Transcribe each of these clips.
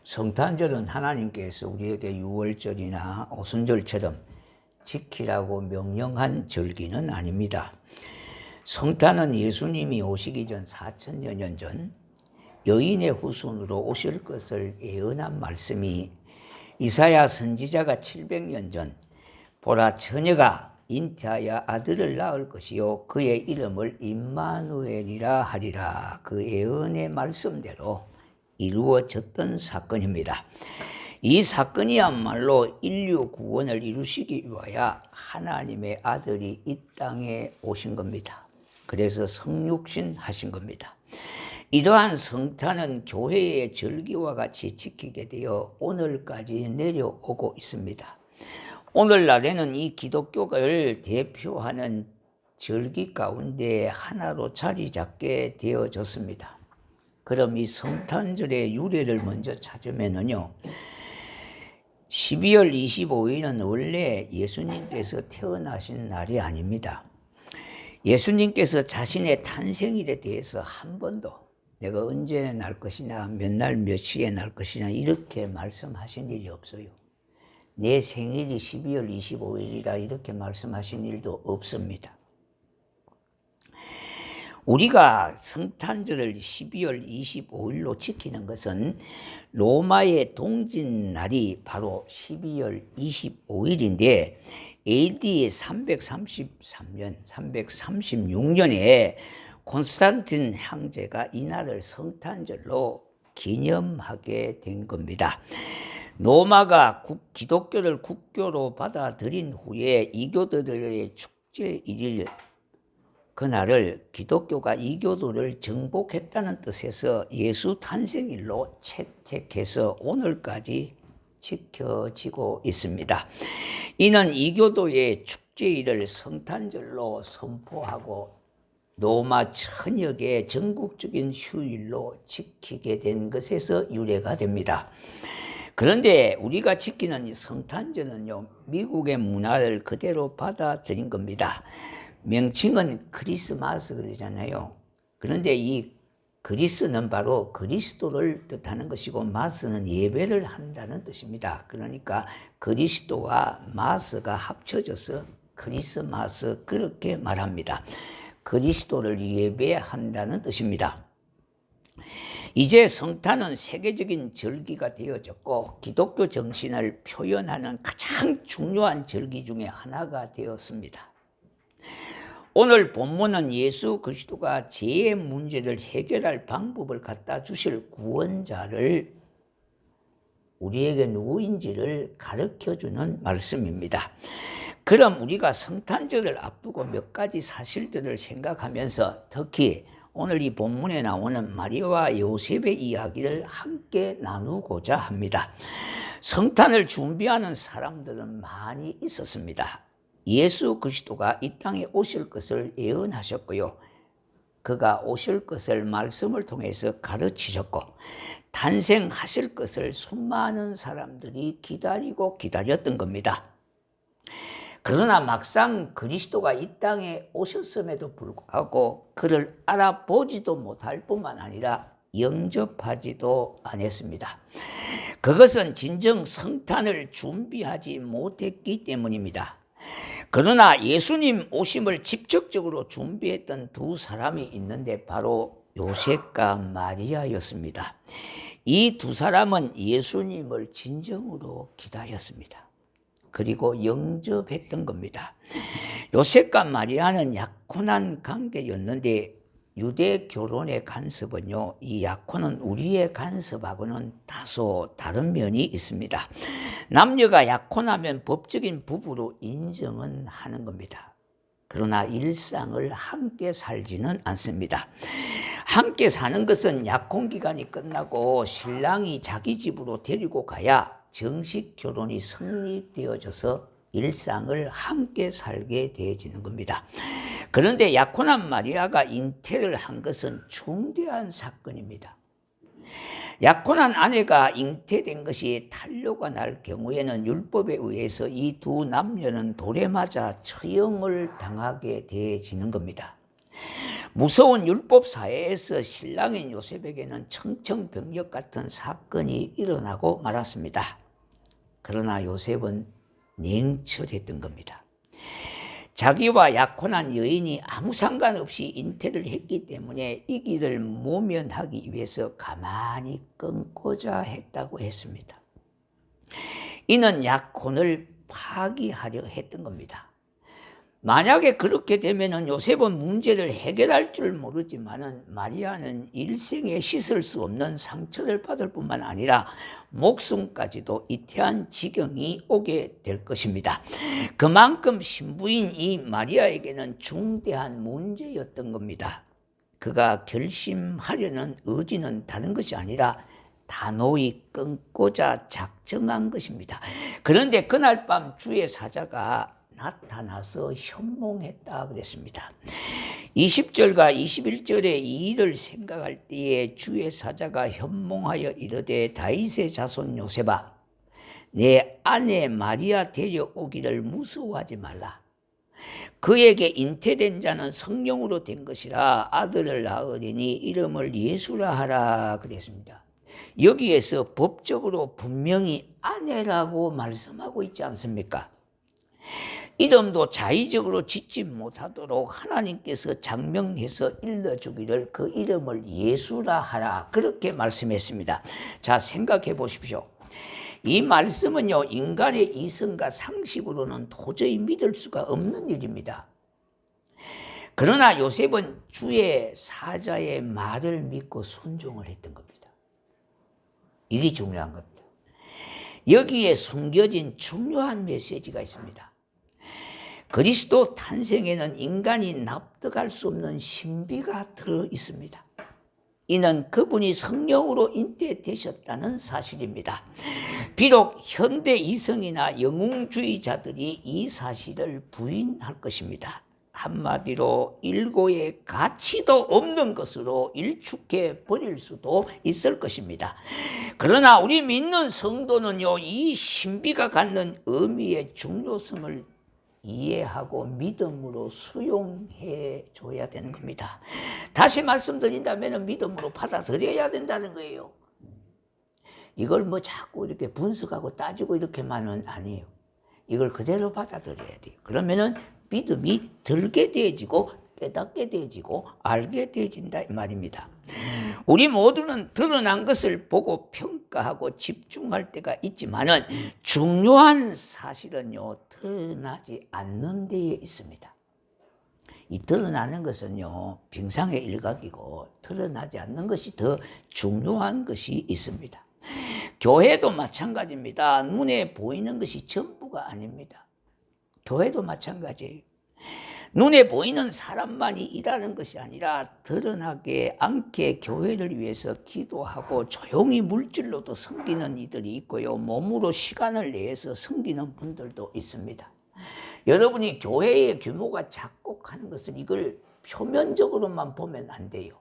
성탄절은 하나님께서 우리에게 유월절이나 오순절처럼 지키라고 명령한 절기는 아닙니다. 성탄은 예수님이 오시기 전 4천여 년 전 여인의 후손으로 오실 것을 예언한 말씀이 이사야 선지자가 700년 전 보라 처녀가 잉태하여 아들을 낳을 것이요 그의 이름을 임마누엘이라 하리라, 그 예언의 말씀대로 이루어졌던 사건입니다. 이 사건이야말로 인류 구원을 이루시기 위하여 하나님의 아들이 이 땅에 오신 겁니다. 그래서 성육신 하신 겁니다. 이러한 성탄은 교회의 절기와 같이 지키게 되어 오늘까지 내려오고 있습니다. 오늘날에는 이 기독교를 대표하는 절기 가운데 하나로 자리 잡게 되어졌습니다. 그럼 이 성탄절의 유래를 먼저 찾으면요, 12월 25일은 원래 예수님께서 태어나신 날이 아닙니다. 예수님께서 자신의 탄생일에 대해서 한 번도 내가 언제 날 것이냐, 몇 날 몇 시에 날 것이냐 이렇게 말씀하신 일이 없어요. 내 생일이 12월 25일이라 이렇게 말씀하신 일도 없습니다. 우리가 성탄절을 12월 25일로 지키는 것은 로마의 동짓날이 바로 12월 25일인데 AD 333년, 336년에 콘스탄틴 황제가 이날을 성탄절로 기념하게 된 겁니다. 로마가 기독교를 국교로 받아들인 후에 이교도들의 축제일일 그날을 기독교가 이교도를 정복했다는 뜻에서 예수 탄생일로 채택해서 오늘까지 지켜지고 있습니다. 이는 이교도의 축제일을 성탄절로 선포하고 로마 천역의 전국적인 휴일로 지키게 된 것에서 유래가 됩니다. 그런데 우리가 지키는 이 성탄절은요, 미국의 문화를 그대로 받아들인 겁니다. 명칭은 크리스마스 그러잖아요. 그런데 이 그리스는 바로 그리스도를 뜻하는 것이고 마스는 예배를 한다는 뜻입니다. 그러니까 그리스도와 마스가 합쳐져서 크리스마스 그렇게 말합니다. 그리스도를 예배한다는 뜻입니다. 이제 성탄은 세계적인 절기가 되어졌고 기독교 정신을 표현하는 가장 중요한 절기 중에 하나가 되었습니다. 오늘 본문은 예수 그리스도가 죄의 문제를 해결할 방법을 갖다 주실 구원자를 우리에게 누구인지를 가르쳐주는 말씀입니다. 그럼 우리가 성탄절을 앞두고 몇 가지 사실들을 생각하면서 특히 오늘 이 본문에 나오는 마리아와 요셉의 이야기를 함께 나누고자 합니다. 성탄을 준비하는 사람들은 많이 있었습니다. 예수 그리스도가 이 땅에 오실 것을 예언하셨고요. 그가 오실 것을 말씀을 통해서 가르치셨고 탄생하실 것을 수많은 사람들이 기다리고 기다렸던 겁니다. 그러나 막상 그리스도가 이 땅에 오셨음에도 불구하고 그를 알아보지도 못할 뿐만 아니라 영접하지도 않았습니다. 그것은 진정 성탄을 준비하지 못했기 때문입니다. 그러나 예수님 오심을 직접적으로 준비했던 두 사람이 있는데 바로 요셉과 마리아였습니다. 이 두 사람은 예수님을 진정으로 기다렸습니다. 그리고 영접했던 겁니다. 요셉과 마리아는 약혼한 관계였는데 유대 결혼의 간섭은요, 이 약혼은 우리의 간섭하고는 다소 다른 면이 있습니다. 남녀가 약혼하면 법적인 부부로 인정은 하는 겁니다. 그러나 일상을 함께 살지는 않습니다. 함께 사는 것은 약혼 기간이 끝나고 신랑이 자기 집으로 데리고 가야 정식 결혼이 성립되어져서 일상을 함께 살게 되어지는 겁니다. 그런데 약혼한 마리아가 잉태를 한 것은 중대한 사건입니다. 약혼한 아내가 잉태된 것이 탄로가 날 경우에는 율법에 의해서 이 두 남녀는 돌에 맞아 처형을 당하게 되어지는 겁니다. 무서운 율법 사회에서 신랑인 요셉에게는 청천벽력 같은 사건이 일어나고 말았습니다. 그러나 요셉은 냉철했던 겁니다. 자기와 약혼한 여인이 아무 상관없이 잉태를 했기 때문에 이 길을 모면하기 위해서 가만히 끊고자 했다고 했습니다. 이는 약혼을 파기하려 했던 겁니다. 만약에 그렇게 되면 요셉은 문제를 해결할 줄 모르지만 마리아는 일생에 씻을 수 없는 상처를 받을 뿐만 아니라 목숨까지도 이태한 지경이 오게 될 것입니다. 그만큼 신부인 이 마리아에게는 중대한 문제였던 겁니다. 그가 결심하려는 의지는 다른 것이 아니라 단호히 끊고자 작정한 것입니다. 그런데 그날 밤 주의 사자가 나타나서 현몽했다 그랬습니다. 20절과 21절의 이 일을 생각할 때에 주의 사자가 현몽하여 이르되 다윗의 자손 요셉아 내 아내 마리아 데려오기를 무서워하지 말라. 그에게 잉태된 자는 성령으로 된 것이라 아들을 낳으리니 이름을 예수라 하라 그랬습니다. 여기에서 법적으로 분명히 아내라고 말씀하고 있지 않습니까? 이름도 자의적으로 짓지 못하도록 하나님께서 장명해서 일러주기를 그 이름을 예수라 하라 그렇게 말씀했습니다. 자, 생각해 보십시오. 이 말씀은요, 인간의 이성과 상식으로는 도저히 믿을 수가 없는 일입니다. 그러나 요셉은 주의 사자의 말을 믿고 순종을 했던 겁니다. 이게 중요한 겁니다. 여기에 숨겨진 중요한 메시지가 있습니다. 그리스도 탄생에는 인간이 납득할 수 없는 신비가 들어 있습니다. 이는 그분이 성령으로 잉태되셨다는 사실입니다. 비록 현대 이성이나 영웅주의자들이 이 사실을 부인할 것입니다. 한마디로 일고의 가치도 없는 것으로 일축해 버릴 수도 있을 것입니다. 그러나 우리 믿는 성도는요, 이 신비가 갖는 의미의 중요성을 이해하고 믿음으로 수용해 줘야 되는 겁니다. 다시 말씀드린다면 믿음으로 받아들여야 된다는 거예요. 이걸 뭐 자꾸 이렇게 분석하고 따지고 이렇게만은 아니에요. 이걸 그대로 받아들여야 돼요. 그러면은 믿음이 들게 되어지고 깨닫게 되어지고 알게 되어진다 이 말입니다. 우리 모두는 드러난 것을 보고 평가하고 집중할 때가 있지만은 중요한 사실은요, 드러나지 않는 데에 있습니다. 이 드러나는 것은요, 빙상의 일각이고 드러나지 않는 것이 더 중요한 것이 있습니다. 교회도 마찬가지입니다. 눈에 보이는 것이 전부가 아닙니다. 교회도 마찬가지예요. 눈에 보이는 사람만이 일하는 것이 아니라 드러나게 않게 교회를 위해서 기도하고 조용히 물질로도 섬기는 이들이 있고요. 몸으로 시간을 내서 섬기는 분들도 있습니다. 여러분이 교회의 규모가 작곡하는 것을 이걸 표면적으로만 보면 안 돼요.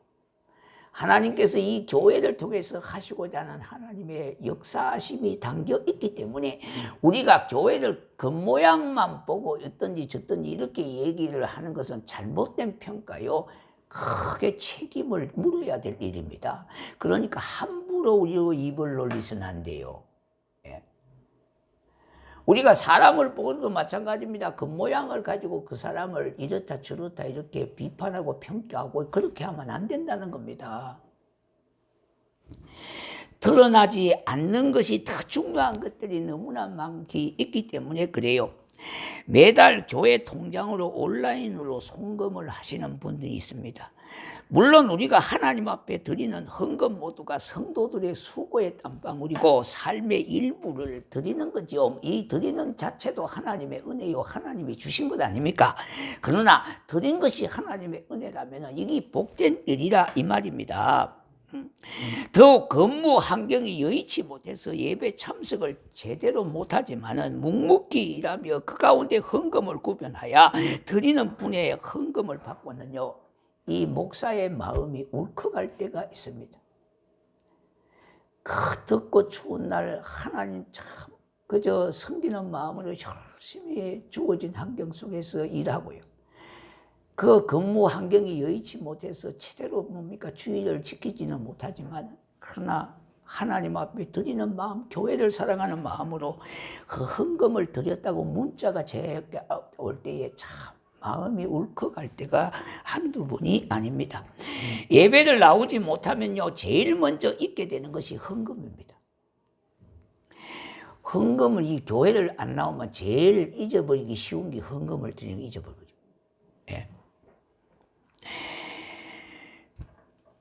하나님께서 이 교회를 통해서 하시고자 하는 하나님의 역사심이 담겨 있기 때문에 우리가 교회를 겉모양만 보고 어떤지 저떤지 이렇게 얘기를 하는 것은 잘못된 평가요. 크게 책임을 물어야 될 일입니다. 그러니까 함부로 우리로 입을 놀리서는 안 돼요. 우리가 사람을 보고도 마찬가지입니다. 겉모양을 가지고 그 사람을 이렇다 저렇다 이렇게 비판하고 평가하고 그렇게 하면 안 된다는 겁니다. 드러나지 않는 것이 더 중요한 것들이 너무나 많기 있기 때문에 그래요. 매달 교회 통장으로 온라인으로 송금을 하시는 분들이 있습니다. 물론 우리가 하나님 앞에 드리는 헌금 모두가 성도들의 수고의 땀방울이고 삶의 일부를 드리는 거죠. 이 드리는 자체도 하나님의 은혜요. 하나님이 주신 것 아닙니까? 그러나 드린 것이 하나님의 은혜라면 이게 복된 일이라 이 말입니다. 더욱 근무 환경이 여의치 못해서 예배 참석을 제대로 못하지만은 묵묵히 일하며 그 가운데 헌금을 구별하여 드리는 분의 헌금을 받고는요, 이 목사의 마음이 울컥할 때가 있습니다. 그 덥고 추운 날 하나님 참 그저 섬기는 마음으로 열심히 주어진 환경 속에서 일하고요. 그 근무 환경이 여의치 못해서 제대로 뭡니까 주의를 지키지는 못하지만 그러나 하나님 앞에 드리는 마음, 교회를 사랑하는 마음으로 그 헌금을 드렸다고 문자가 제게 올 때에 참 마음이 울컥할 때가 한두 번이 아닙니다. 예배를 나오지 못하면요 제일 먼저 잊게 되는 것이 헌금입니다. 헌금을 이 교회를 안 나오면 제일 잊어버리기 쉬운 게 헌금을 드리는 게 잊어버리죠. 예.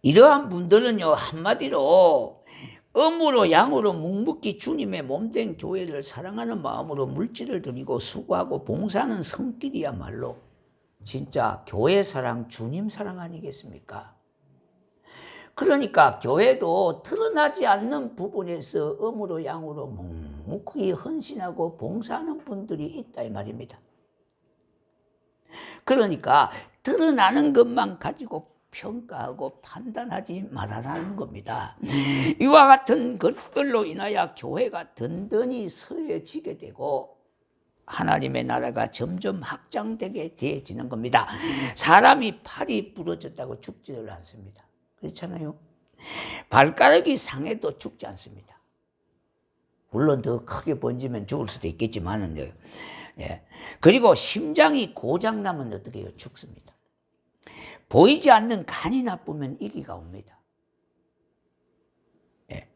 이러한 분들은요 한마디로 음으로 양으로 묵묵히 주님의 몸된 교회를 사랑하는 마음으로 물질을 드리고 수고하고 봉사하는 성길이야말로 진짜 교회 사랑, 주님 사랑 아니겠습니까? 그러니까 교회도 드러나지 않는 부분에서 음으로 양으로 묵묵히 헌신하고 봉사하는 분들이 있다 이 말입니다. 그러니까 드러나는 것만 가지고 평가하고 판단하지 말아라는 겁니다. 이와 같은 것들로 인하여 교회가 든든히 서해지게 되고 하나님의 나라가 점점 확장되게 되어지는 겁니다. 사람이 팔이 부러졌다고 죽지를 않습니다. 그렇잖아요. 발가락이 상해도 죽지 않습니다. 물론 더 크게 번지면 죽을 수도 있겠지만은요. 예. 그리고 심장이 고장나면 어떻게 해요? 죽습니다. 보이지 않는 간이 나쁘면 이기가 옵니다. 예.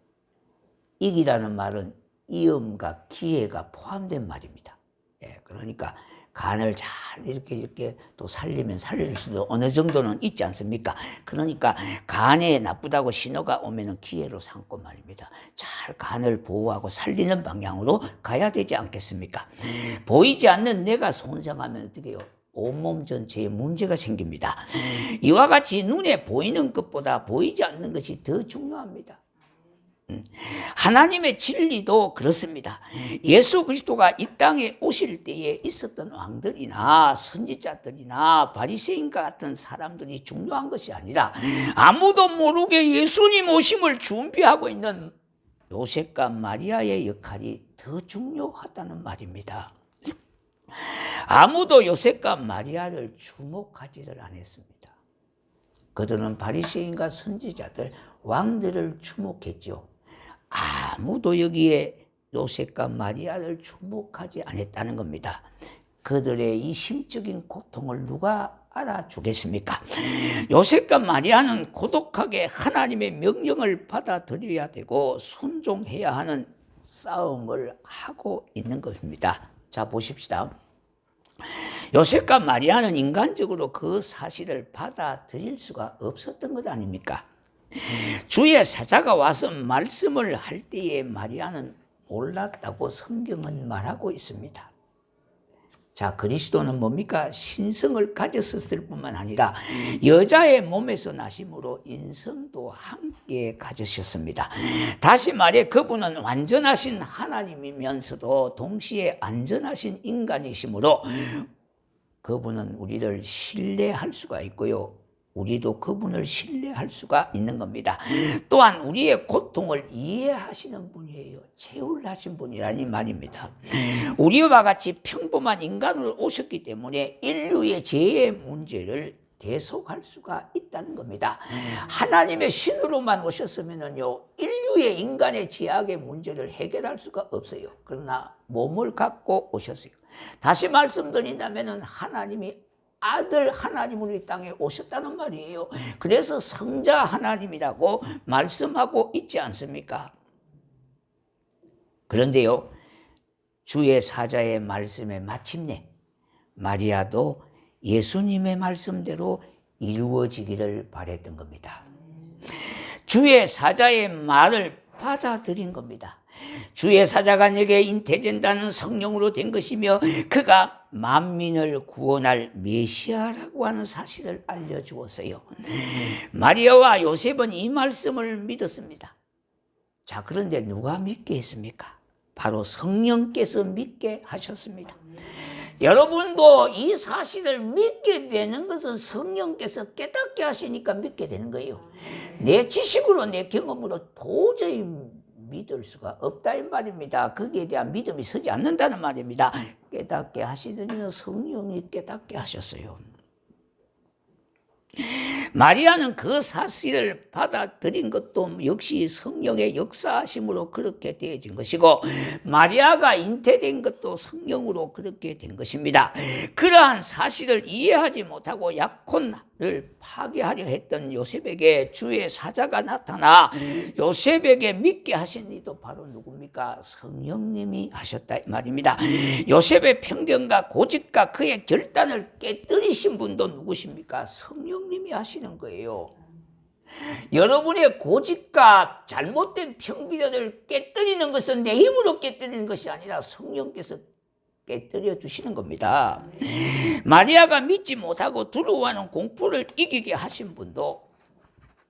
이기라는 말은 이음과 기회가 포함된 말입니다. 예. 그러니까 간을 잘 이렇게 또 살리면 살릴 수도 어느 정도는 있지 않습니까? 그러니까 간에 나쁘다고 신호가 오면은 기회로 삼고 말입니다. 잘 간을 보호하고 살리는 방향으로 가야 되지 않겠습니까? 보이지 않는 내가 손상하면 어떻게 해요? 온몸 전체에 문제가 생깁니다. 이와 같이 눈에 보이는 것보다 보이지 않는 것이 더 중요합니다. 하나님의 진리도 그렇습니다. 예수 그리스도가 이 땅에 오실 때에 있었던 왕들이나 선지자들이나 바리새인과 같은 사람들이 중요한 것이 아니라 아무도 모르게 예수님 오심을 준비하고 있는 요셉과 마리아의 역할이 더 중요하다는 말입니다. 아무도 요셉과 마리아를 주목하지를 않았습니다. 그들은 바리새인과 선지자들, 왕들을 주목했죠. 아무도 여기에 요셉과 마리아를 주목하지 않았다는 겁니다. 그들의 이 심적인 고통을 누가 알아주겠습니까? 요셉과 마리아는 고독하게 하나님의 명령을 받아들여야 되고 순종해야 하는 싸움을 하고 있는 것입니다. 자, 보십시다. 요셉과 마리아는 인간적으로 그 사실을 받아들일 수가 없었던 것 아닙니까? 주의 사자가 와서 말씀을 할 때에 마리아는 몰랐다고 성경은 말하고 있습니다. 자, 그리스도는 뭡니까? 신성을 가졌었을 뿐만 아니라 여자의 몸에서 나심으로 인성도 함께 가지셨습니다. 다시 말해 그분은 완전하신 하나님이면서도 동시에 안전하신 인간이시므로 그분은 우리를 신뢰할 수가 있고요. 우리도 그분을 신뢰할 수가 있는 겁니다. 또한 우리의 고통을 이해하시는 분이에요. 체울하신 분이라는 말입니다. 우리와 같이 평범한 인간으로 오셨기 때문에 인류의 죄의 문제를 대속할 수가 있다는 겁니다. 하나님의 신으로만 오셨으면요, 인류의 인간의 죄악의 문제를 해결할 수가 없어요. 그러나 몸을 갖고 오셨어요. 다시 말씀드린다면 하나님이 아들 하나님으로 이 땅에 오셨다는 말이에요. 그래서 성자 하나님이라고 말씀하고 있지 않습니까? 그런데요, 주의 사자의 말씀에 마침내 마리아도 예수님의 말씀대로 이루어지기를 바랬던 겁니다. 주의 사자의 말을 받아들인 겁니다. 주의 사자가 내게 잉태된다는 성령으로 된 것이며 그가 만민을 구원할 메시아라고 하는 사실을 알려주었어요. 마리아와 요셉은 이 말씀을 믿었습니다. 자, 그런데 누가 믿게 했습니까? 바로 성령께서 믿게 하셨습니다. 여러분도 이 사실을 믿게 되는 것은 성령께서 깨닫게 하시니까 믿게 되는 거예요. 내 지식으로 내 경험으로 도저히 믿을 수가 없다 이 말입니다. 거기에 대한 믿음이 서지 않는다는 말입니다. 깨닫게 하시더니 성령이 깨닫게 하셨어요. 마리아는 그 사실을 받아들인 것도 역시 성령의 역사하심으로 그렇게 되어진 것이고, 마리아가 잉태된 것도 성령으로 그렇게 된 것입니다. 그러한 사실을 이해하지 못하고 약혼을 파괴하려 했던 요셉에게 주의 사자가 나타나 요셉에게 믿게 하신 이도 바로 누굽니까? 성령님이 하셨다 이 말입니다. 요셉의 편견과 고집과 그의 결단을 깨뜨리신 분도 누구십니까? 성령님이 하시는 거예요. 여러분의 고집과 잘못된 편견을 깨뜨리는 것은 내 힘으로 깨뜨리는 것이 아니라 성령께서 깨뜨려 주시는 겁니다. 마리아가 믿지 못하고 두려워하는 공포를 이기게 하신 분도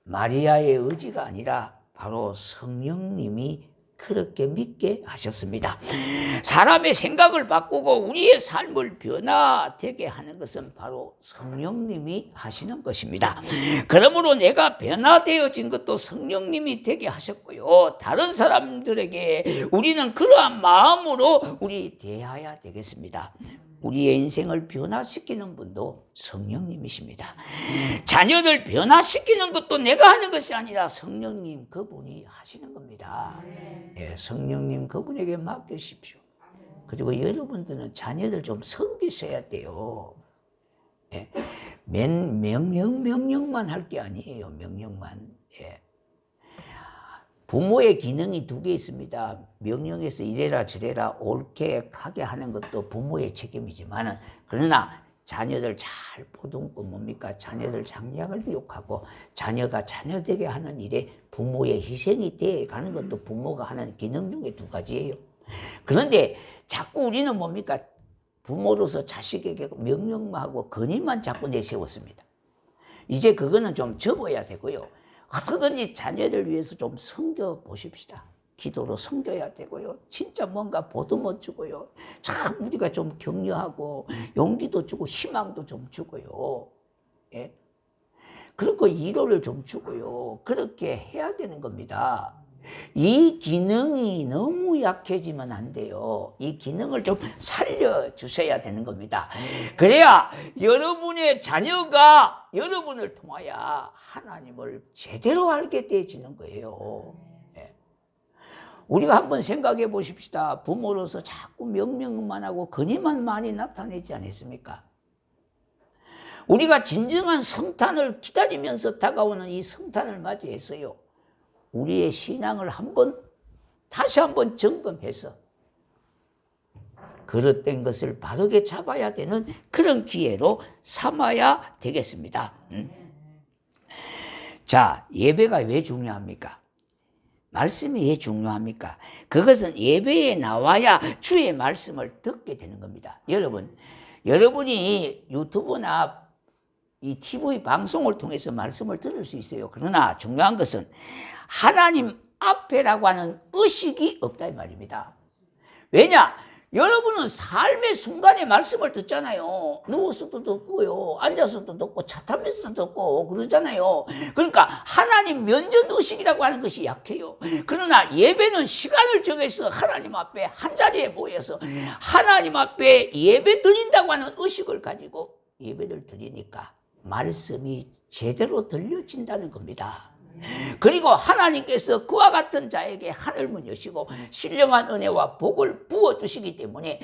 마리아의 의지가 아니라 바로 성령님이 그렇게 믿게 하셨습니다. 사람의 생각을 바꾸고 우리의 삶을 변화되게 하는 것은 바로 성령님이 하시는 것입니다. 그러므로 내가 변화되어진 것도 성령님이 되게 하셨고요. 다른 사람들에게 우리는 그러한 마음으로 우리 대해야 되겠습니다. 우리의 인생을 변화시키는 분도 성령님이십니다. 자녀들 변화시키는 것도 내가 하는 것이 아니라 성령님 그분이 하시는 겁니다. 예, 성령님 그분에게 맡기십시오. 그리고 여러분들은 자녀들 좀 섬기셔야 돼요. 예, 명령만 할 게 아니에요. 명령만. 예. 부모의 기능이 두 개 있습니다. 명령해서 이래라 저래라 옳게 하게 하는 것도 부모의 책임이지만, 그러나 자녀들 잘 보듬고 뭡니까? 자녀들 장량을 욕하고 자녀가 자녀되게 하는 일에 부모의 희생이 돼 가는 것도 부모가 하는 기능 중에 두 가지예요. 그런데 자꾸 우리는 뭡니까? 부모로서 자식에게 명령만 하고 건의만 자꾸 내세웠습니다. 이제 그거는 좀 접어야 되고요. 어떻든지 자녀를 위해서 좀 섬겨 보십시다. 기도로 섬겨야 되고요. 진짜 뭔가 보듬어 주고요. 참 우리가 좀 격려하고 용기도 주고 희망도 좀 주고요. 예? 그리고 위로를 좀 주고요. 그렇게 해야 되는 겁니다. 이 기능이 너무 약해지면 안 돼요. 이 기능을 좀 살려주셔야 되는 겁니다. 그래야 여러분의 자녀가 여러분을 통하여 하나님을 제대로 알게 되어지는 거예요. 네. 우리가 한번 생각해 보십시다. 부모로서 자꾸 명령만 하고 건의만 많이 나타내지 않았습니까? 우리가 진정한 성탄을 기다리면서 다가오는 이 성탄을 맞이했어요. 우리의 신앙을 다시 한번 점검해서 그릇된 것을 바르게 잡아야 되는 그런 기회로 삼아야 되겠습니다. 자, 예배가 왜 중요합니까? 말씀이 왜 중요합니까? 그것은 예배에 나와야 주의 말씀을 듣게 되는 겁니다. 여러분이 유튜브나 이 TV 방송을 통해서 말씀을 들을 수 있어요. 그러나 중요한 것은 하나님 앞에라고 하는 의식이 없다 이 말입니다. 왜냐? 여러분은 삶의 순간에 말씀을 듣잖아요. 누워서도 듣고요. 앉아서도 듣고 차 타면서도 듣고 그러잖아요. 그러니까 하나님 면전 의식이라고 하는 것이 약해요. 그러나 예배는 시간을 정해서 하나님 앞에 한자리에 모여서 하나님 앞에 예배 드린다고 하는 의식을 가지고 예배를 드리니까 말씀이 제대로 들려진다는 겁니다. 그리고 하나님께서 그와 같은 자에게 하늘문 여시고 신령한 은혜와 복을 부어주시기 때문에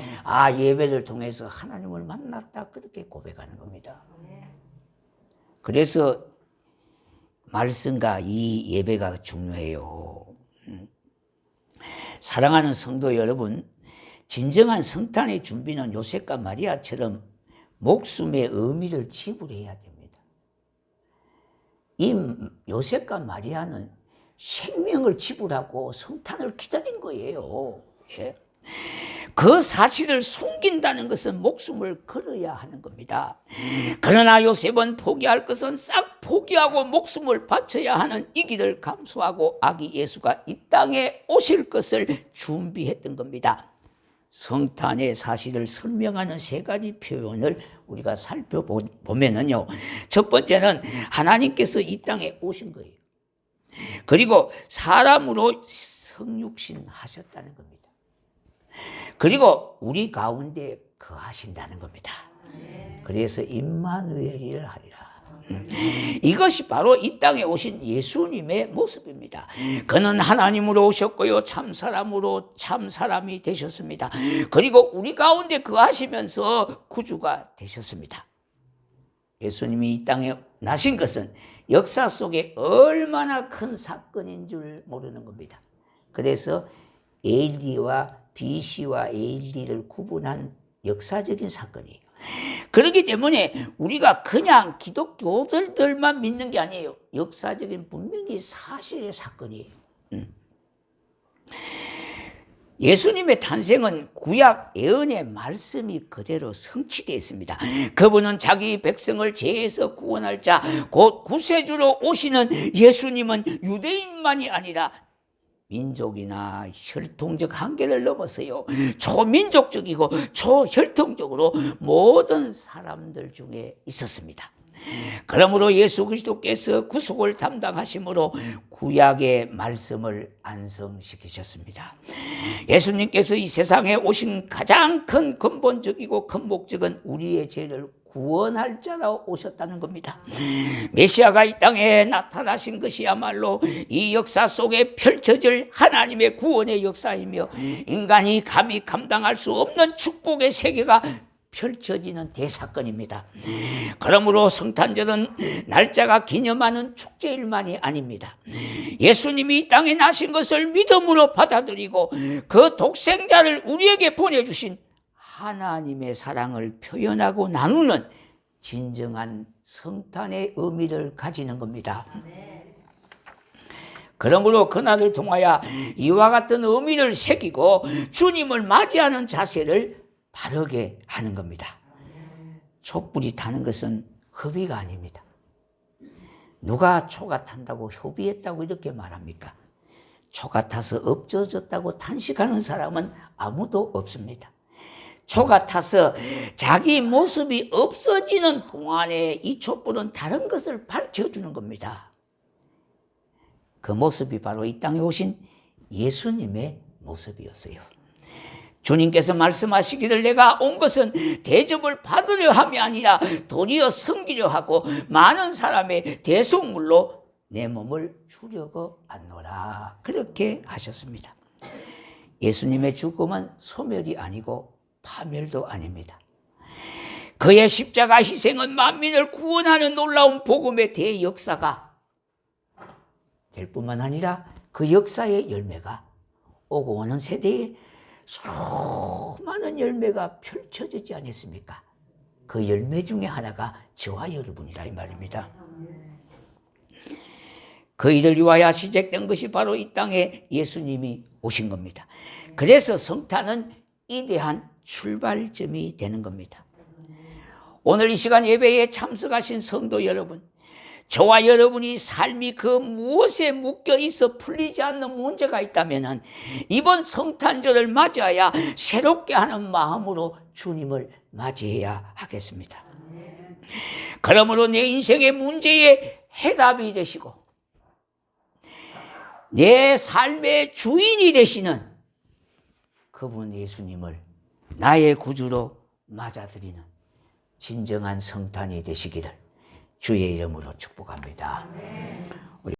예배를 통해서 하나님을 만났다 그렇게 고백하는 겁니다. 그래서 말씀과 이 예배가 중요해요. 사랑하는 성도 여러분, 진정한 성탄의 준비는 요셉과 마리아처럼 목숨의 의미를 지불해야 됩니다. 이 요셉과 마리아는 생명을 지불하고 성탄을 기다린 거예요. 예. 그 사실을 숨긴다는 것은 목숨을 걸어야 하는 겁니다. 그러나 요셉은 포기할 것은 싹 포기하고 목숨을 바쳐야 하는 이 길을 감수하고 아기 예수가 이 땅에 오실 것을 준비했던 겁니다. 성탄의 사실을 설명하는 세 가지 표현을 우리가 살펴보면은요. 첫 번째는 하나님께서 이 땅에 오신 거예요. 그리고 사람으로 성육신 하셨다는 겁니다. 그리고 우리 가운데 거하신다는 겁니다. 그래서 임마누엘이를 하리라. 이것이 바로 이 땅에 오신 예수님의 모습입니다. 그는 하나님으로 오셨고요, 참사람으로 참사람이 되셨습니다. 그리고 우리 가운데 거하시면서 구주가 되셨습니다. 예수님이 이 땅에 나신 것은 역사 속에 얼마나 큰 사건인 줄 모르는 겁니다. 그래서 AD와 BC와 AD를 구분한 역사적인 사건이에요. 그렇기 때문에 우리가 그냥 기독교들만 믿는 게 아니에요. 역사적인 분명히 사실의 사건이에요. 예수님의 탄생은 구약 예언의 말씀이 그대로 성취되었습니다. 그분은 자기 백성을 죄에서 구원할 자, 곧 구세주로 오시는 예수님은 유대인만이 아니라 민족이나 혈통적 한계를 넘어서요, 초민족적이고 초혈통적으로 모든 사람들 중에 있었습니다. 그러므로 예수 그리스도께서 구속을 담당하심으로 구약의 말씀을 완성시키셨습니다. 예수님께서 이 세상에 오신 가장 큰 근본적이고 큰 목적은 우리의 죄를 구원할 자로 오셨다는 겁니다. 메시아가 이 땅에 나타나신 것이야말로 이 역사 속에 펼쳐질 하나님의 구원의 역사이며 인간이 감히 감당할 수 없는 축복의 세계가 펼쳐지는 대사건입니다. 그러므로 성탄절은 날짜가 기념하는 축제일만이 아닙니다. 예수님이 이 땅에 나신 것을 믿음으로 받아들이고 그 독생자를 우리에게 보내주신 하나님의 사랑을 표현하고 나누는 진정한 성탄의 의미를 가지는 겁니다. 그러므로 그날을 통하여 이와 같은 의미를 새기고 주님을 맞이하는 자세를 바르게 하는 겁니다. 촛불이 타는 것은 허비가 아닙니다. 누가 초가 탄다고 협의했다고 이렇게 말합니까? 초가 타서 없어졌다고 탄식하는 사람은 아무도 없습니다. 초가 타서 자기 모습이 없어지는 동안에 이 촛불은 다른 것을 밝혀주는 겁니다. 그 모습이 바로 이 땅에 오신 예수님의 모습이었어요. 주님께서 말씀하시기를 내가 온 것은 대접을 받으려 함이 아니라 도리어 섬기려 하고 많은 사람의 대속물로 내 몸을 주려고 왔노라. 그렇게 하셨습니다. 예수님의 죽음은 소멸이 아니고 파멸도 아닙니다. 그의 십자가 희생은 만민을 구원하는 놀라운 복음의 대역사가 될 뿐만 아니라 그 역사의 열매가 오고 오는 세대에 수많은 열매가 펼쳐지지 않았습니까? 그 열매 중에 하나가 저와 여러분이라 이 말입니다. 그 일을 위하여 시작된 것이 바로 이 땅에 예수님이 오신 겁니다. 그래서 성탄은 이대한 출발점이 되는 겁니다. 오늘 이 시간 예배에 참석하신 성도 여러분, 저와 여러분이 삶이 그 무엇에 묶여 있어 풀리지 않는 문제가 있다면 이번 성탄절을 맞이하여 새롭게 하는 마음으로 주님을 맞이해야 하겠습니다. 그러므로 내 인생의 문제에 해답이 되시고 내 삶의 주인이 되시는 그분 예수님을 나의 구주로 맞아들이는 진정한 성탄이 되시기를 주의 이름으로 축복합니다.